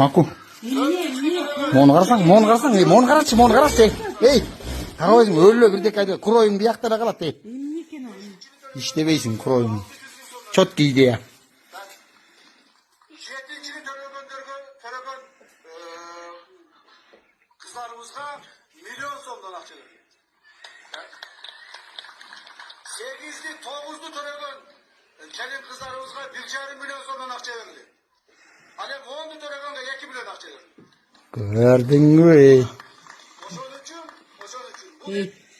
Maku. Mo'nu qaraschi. Ey, qara o'zing o'llo birdek aytib, kuroying bu yoqda qoladi. İşlebeysin kuroying. Chotki ideya. Жетинчини төлөгөн кыздарыбызга миллион сомдон акча берди. Сегизди, тогузду төлөгөн келин кыздарыбызга 1,5 миллион сомдон акча берди. Ал эми 10ду төлөгөнгө 2 миллион акча берди. Gördüңбү ey? Ошон үчүн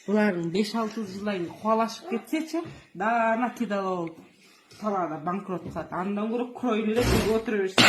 Buların 5-6 yıllayın kovalaşıp getseyçi daha nakidal oldu. Talada bankrot sat. Andan vurup kroyunu da gibi oturuyorsun.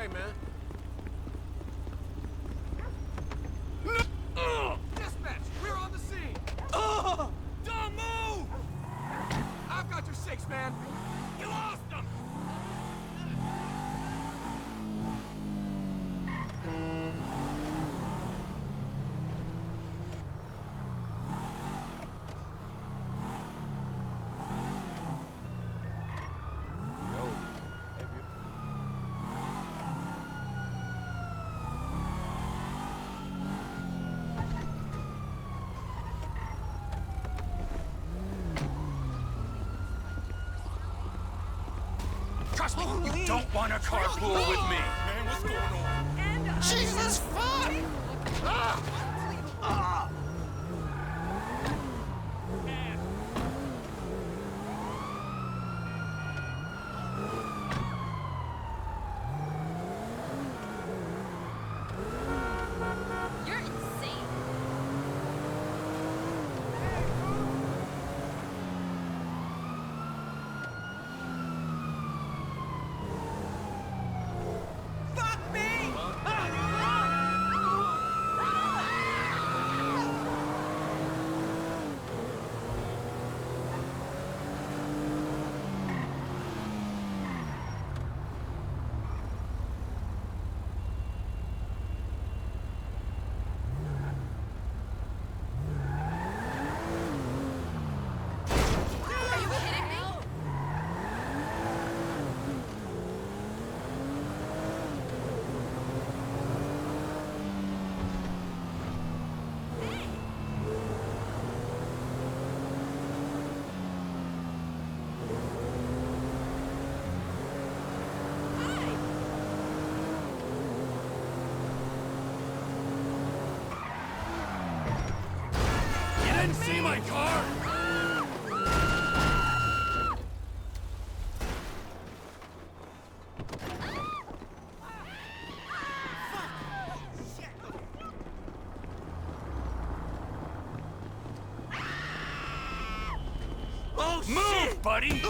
way, man. Dispatch, we're on the scene. Don't move! I've got your six, man. You lost them. Trust me, you don't want a carpool with me. Man, what's going on? Jesus fuck! You're insane. Fuck me! Are you kidding me? You didn't see my car? Oh, Move, buddy!